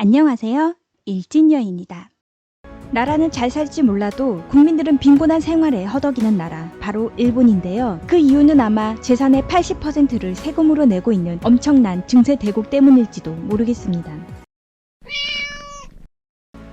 안녕하세요. 일진여입니다. 나라는 잘 살지 몰라도 국민들은 빈곤한 생활에 허덕이는 나라, 바로 일본인데요. 그 이유는 아마 재산의 80%를 세금으로 내고 있는 엄청난 증세 대국 때문일지도 모르겠습니다.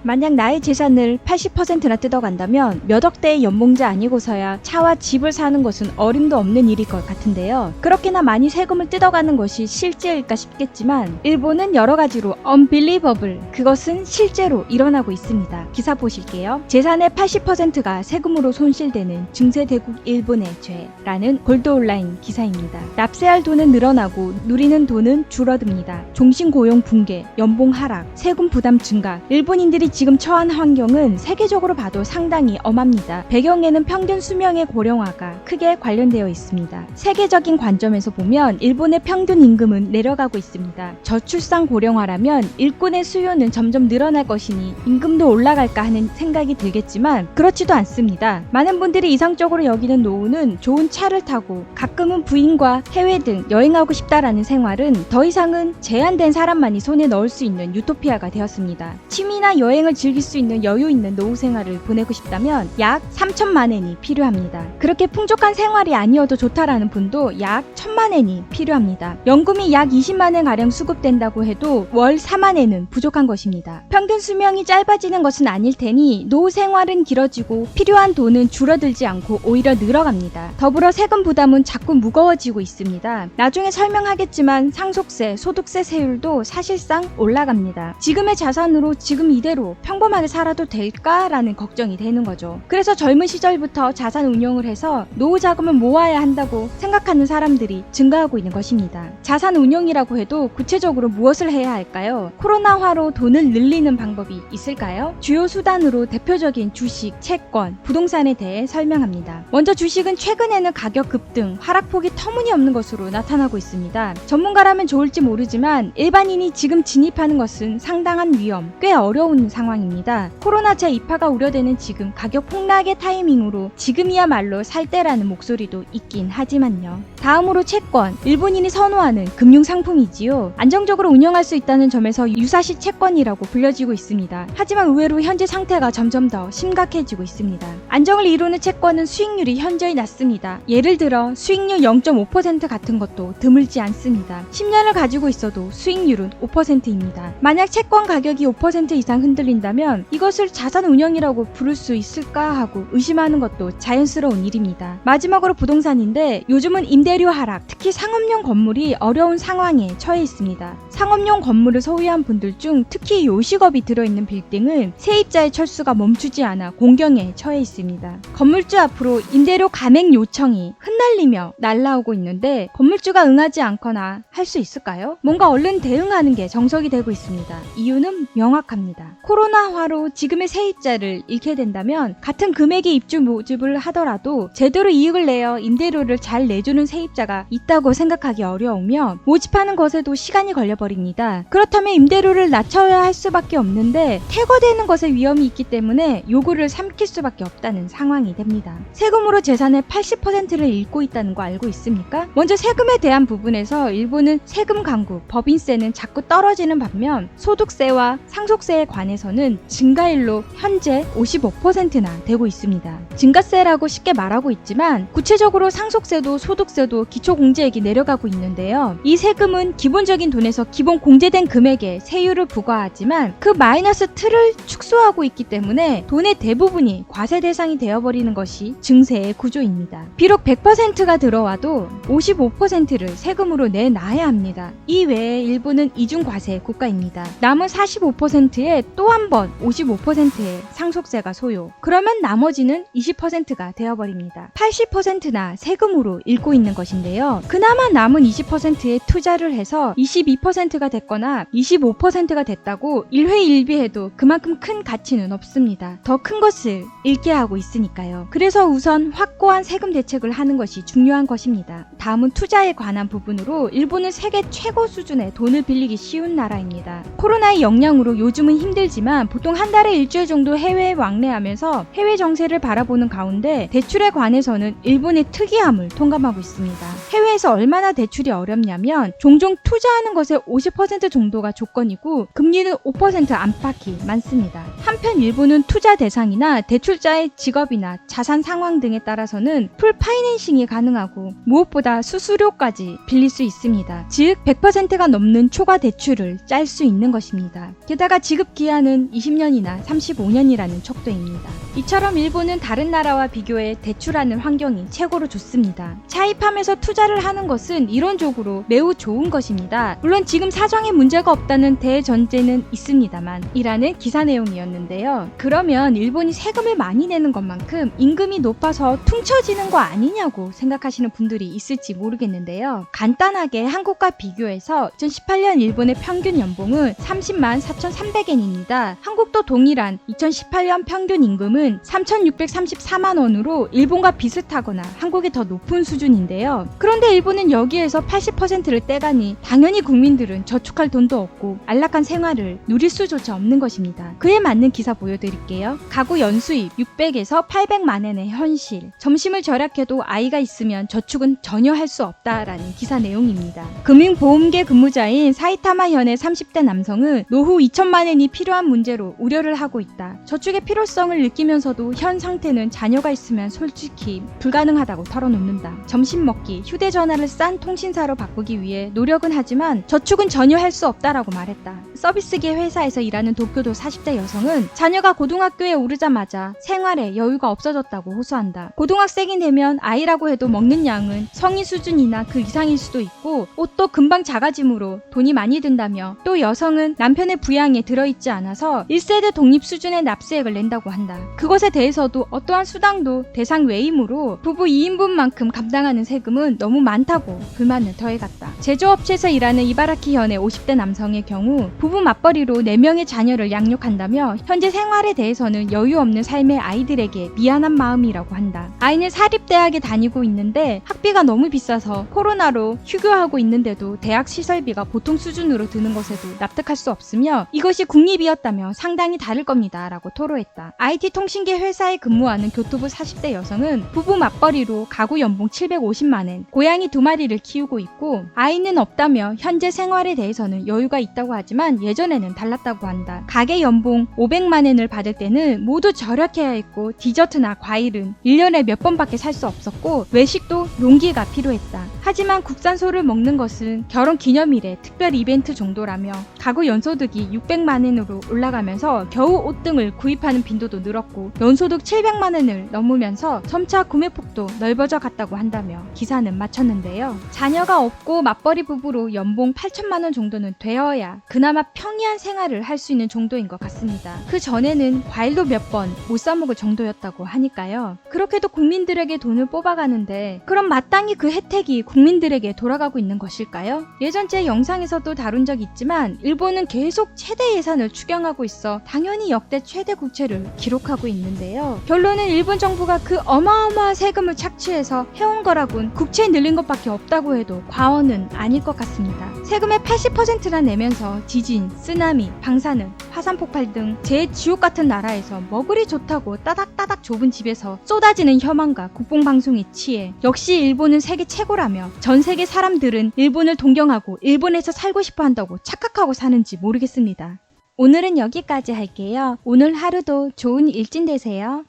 만약 나의 재산을 80%나 뜯어간다면 몇 억대의 연봉자 아니고서야 차와 집을 사는 것은 어림도 없는 일일 것 같은데요. 그렇게나 많이 세금을 뜯어가는 것이 실제일까 싶겠지만 일본은 여러 가지로 unbelievable, 그것은 실제로 일어나고 있습니다. 기사 보실게요. 재산의 80%가 세금으로 손실되는 증세대국 일본의 죄라는 골드온라인 기사입니다. 납세할 돈은 늘어나고 누리는 돈은 줄어듭니다. 종신고용 붕괴, 연봉 하락, 세금 부담 증가, 일본인들이 지금 처한 환경은 세계적으로 봐도 상당히 엄합니다. 배경에는 평균 수명의 고령화가 크게 관련되어 있습니다. 세계적인 관점에서 보면 일본의 평균 임금은 내려가고 있습니다. 저출산 고령화라면 일꾼의 수요는 점점 늘어날 것이니 임금도 올라갈까 하는 생각이 들겠지만 그렇지도 않습니다. 많은 분들이 이상적으로 여기는 노후는 좋은 차를 타고 가끔은 부인과 해외 등 여행하고 싶다라는 생활은 더 이상은 제한된 사람만이 손에 넣을 수 있는 유토피아가 되었습니다. 취미나 여행을 즐길 수 있는 여유 있는 노후 생활을 보내고 싶다면 약 3천만 엔이 필요합니다. 그렇게 풍족한 생활이 아니어도 좋다라는 분도 약 1,000만 엔이 필요합니다. 연금이 약 20만 엔 가량 수급된다고 해도 월 4만 엔은 부족한 것입니다. 평균 수명이 짧아지는 것은 아닐 테니 노후 생활은 길어지고 필요한 돈은 줄어들지 않고 오히려 늘어갑니다. 더불어 세금 부담은 자꾸 무거워지고 있습니다. 나중에 설명하겠지만 상속세, 소득세 세율도 사실상 올라갑니다. 지금의 자산으로 지금 이대로 평범하게 살아도 될까라는 걱정이 되는 거죠. 그래서 젊은 시절부터 자산 운용을 해서 노후 자금을 모아야 한다고 생각하는 사람들이 증가하고 있는 것입니다. 자산 운용이라고 해도 구체적으로 무엇을 해야 할까요? 코로나화로 돈을 늘리는 방법이 있을까요? 주요 수단으로 대표적인 주식, 채권, 부동산에 대해 설명합니다. 먼저 주식은 최근에는 가격 급등, 하락폭이 터무니없는 것으로 나타나고 있습니다. 전문가라면 좋을지 모르지만 일반인이 지금 진입하는 것은 상당한 위험, 꽤 어려운 상황입니다. 코로나 제2파가 우려되는 지금 가격 폭락의 타이밍으로 지금이야말로 살 때라는 목소리도 있긴 하지만요. 다음으로 채권, 일본인이 선호하는 금융상품이지요. 안정적으로 운영할 수 있다는 점에서 유사시 채권이라고 불려지고 있습니다. 하지만 의외로 현재 상태가 점점 더 심각해지고 있습니다. 안정을 이루는 채권은 수익률이 현저히 낮습니다. 예를 들어 수익률 0.5% 같은 것도 드물지 않습니다. 10년을 가지고 있어도 수익률은 5%입니다. 만약 채권 가격이 5% 이상 흔들린다면 이것을 자산 운영이라고 부를 수 있을까 하고 의심하는 것도 자연스러운 일입니다. 마지막으로 부동산인데 요즘은 임대료 하락, 특히 상업용 건물이 어려운 상황에 처해 있습니다. 상업용 건물을 소유한 분들 중 특히 요식업이 들어있는 빌딩은 세입자의 철수가 멈추지 않아 공경에 처해 있습니다. 건물주 앞으로 임대료 감액 요청이 흩날리며 날라오고 있는데 건물주가 응하지 않거나 할 수 있을까요? 뭔가 얼른 대응하는 게 정석이 되고 있습니다. 이유는 명확합니다. 코로나화로 지금의 세입자를 잃게 된다면 같은 금액의 입주 모집을 하더라도 제대로 이익을 내어 임대료를 잘 내주는 세입자가 있다고 생각하기 어려우며 모집하는 것에도 시간이 걸려버립니다. 그렇다면 임대료를 낮춰야 할 수밖에 없는데 퇴거되는 것에 위험이 있기 때문에 요구를 삼킬 수밖에 없다는 상황이 됩니다. 세금으로 재산의 80%를 잃고 있다는 거 알고 있습니까? 먼저 세금에 대한 부분에서 일본은 세금 강국, 법인세는 자꾸 떨어지는 반면 소득세와 상속세에 관해서는 증가율로 현재 55%나 되고 있습니다. 증가세라고 쉽게 말하고 있지만 구체적으로 상속세도 소득세도 기초공제액이 내려가고 있는데요. 이 세금은 기본적인 돈에서 기본 공제된 금액에 세율을 부과하지만 그 마이너스 틀을 축소하고 있기 때문에 돈의 대부분이 과세 대상이 되어버리는 것이 증세의 구조입니다. 비록 100%가 들어와도 55%를 세금으로 내놔야 합니다. 이 외에 일본은 이중과세 국가입니다. 남은 45%에 또 한 번 55%의 상속세가 소요. 그러면 나머지는 20%가 되어버립니다. 80%나 세금으로 잃고 있는 것인데요. 그나마 남은 20%에 투자를 해서 22%가 됐거나 25%가 됐다고 일회일비해도 그만큼 큰 가치는 없습니다. 더 큰 것을 잃게 하고 있으니까요. 그래서 우선 확고한 세금 대책을 하는 것이 중요한 것입니다. 다음은 투자에 관한 부분으로 일본은 세계 최고 수준의 돈을 빌리기 쉬운 나라입니다. 코로나의 영향으로 요즘은 힘들지만 보통 한 달에 일주일 정도 해외에 왕래하면서 해외 정세를 바라보는 가운데 대출에 관해서는 일본의 특이함을 통감하고 있습니다. 해외에서 얼마나 대출이 어렵냐면 종종 투자하는 것에 50% 정도가 조건이고 금리는 5% 안팎이 많습니다. 한편 일본은 투자 대상이나 대출자의 직업이나 자산 상황 등에 따라서는 풀 파이낸싱이 가능하고 무엇보다 수수료까지 빌릴 수 있습니다. 즉 100%가 넘는 초과 대출을 짤 수 있는 것입니다. 게다가 지급 기한은 20년이나 35년이라는 척도입니다. 이처럼 일본은 다른 나라와 비교해 대출하는 환경이 최고로 좋습니다. 차입하면서 투자를 하는 것은 이론적으로 매우 좋은 것입니다. 물론 지금 사정에 문제가 없다는 대전제는 있습니다만 이라는 기사 내용이었는데요. 그러면 일본이 세금을 많이 내는 것만큼 임금이 높아서 퉁쳐지는 거 아니냐고 생각하시는 분들이 있을지 모르겠는데요. 간단하게 한국과 비교해서 2018년 일본의 평균 연봉은 30만 4,300엔입니다. 한국도 동일한 2018년 평균 임금은 3,634만 원으로 일본과 비슷하거나 한국이 더 높은 수준인데요. 그런데 일본은 여기에서 80%를 떼가니 당연히 국민들은 저축할 돈도 없고 안락한 생활을 누릴 수조차 없는 것입니다. 그에 맞는 기사 보여드릴게요. 가구 연수입 600에서 800만 엔의 현실. 점심을 절약해도 아이가 있으면 저축은 전혀 할 수 없다라는 기사 내용입니다. 금융보험계 근무자인 사이타마 현의 30대 남성은 노후 2천만 엔이 필요한 문제로 우려를 하고 있다. 저축의 필요성을 느끼면서도 현 상태는 자녀가 있으면 솔직히 불가능하다고 털어놓는다. 점심 먹기, 휴대전화를 싼 통신사로 바꾸기 위해 노력은 하지만 저축은 전혀 할 수 없다라고 말했다. 서비스계 회사에서 일하는 도쿄도 40대 여성은 자녀가 고등학교에 오르자마자 생활에 여유가 없어졌다고 호소한다. 고등학생이 되면 아이라고 해도 먹는 양은 성인 수준이나 그 이상일 수도 있고 옷도 금방 작아지므로 돈이 많이 든다며 또 여성은 남편의 부양에 들어있지 않아서 1세대 독립 수준의 납세액을 낸다고 한다. 그것에 대해서도 어떠한 수당도 대상 외이므로 부부 2인분만큼 감당하는 세금은 너무 많다고 불만을 더해갔다. 제조업체에서 일하는 이바라키 현의 50대 남성의 경우 부부 맞벌이로 4명의 자녀를 양육한다며 현재 생활에 대해서는 여유 없는 삶의 아이들에게 미안한 마음이라고 한다. 아이는 사립대학에 다니고 있는데 학비가 너무 비싸서 코로나로 휴교하고 있는데도 대학 시설비가 보통 수준으로 드는 것에도 납득할 수 없으며 이것이 국립이었다며 상당히 다를 겁니다 라고 토로했다. IT 통신계 회사에 근무하는 교토부 40대 여성은 부부 맞벌이로 가구 연봉 750만엔, 고양이 2마리를 키우고 있고 아이는 없다며 현재 생활에 대해서는 여유가 있다고 하지만 예전에는 달랐다고 한다. 가게 연봉 500만엔을 받을 때는 모두 절약해야 했고 디저트나 과일은 1년에 몇 번밖에 살 수 없었고 외식도 용기가 필요했다. 하지만 국산소를 먹는 것은 결혼 기념일에 특별 이벤트 정도라며 가구 연소득이 600만엔으로 올라가면서 겨우 옷 등을 구입하는 빈도도 늘었고 연소득 700만엔을 넘으면서 점차 구매폭도 넓어져 갔다고 한다며 기사는 마쳤는데요. 자녀가 없고 맞벌이 부부로 연봉 8천만원 정도는 되어야 그나마 평이한 생활을 할 수 있는 정도인 것 같습니다. 그 전에는 과일도 몇 번 못 사먹을 정도였다고 하니까요. 그렇게도 국민들에게 돈을 뽑아가는데 그럼 마땅히 그 혜택이 국민들에게 돌아가고 있는 것일까요? 예전 제 영상에서도 다룬 적 있지만 일본은 계속 최대 예산을 추경하고 있어 당연히 역대 최대 국채를 기록하고 있는데요. 결론은 일본 정부가 그 어마어마한 세금을 착취해서 해온 거라곤 국채 늘린 것밖에 없다고 해도 과언은 아닐 것 같습니다. 세금의 80%나 내면서 지진, 쓰나미, 방사능, 화산 폭발 등 제지옥 같은 나라에서 먹으리 좋다고 따닥따닥 좁은 집에서 쏟아지는 혐한과 국뽕방송에 취해 역시 일본은 세계 최고라며 전 세계 사람들은 일본을 동경하고 일본에서 살고 싶어 한다고 착각하고 사는지 모르겠습니다. 오늘은 여기까지 할게요. 오늘 하루도 좋은 일진 되세요.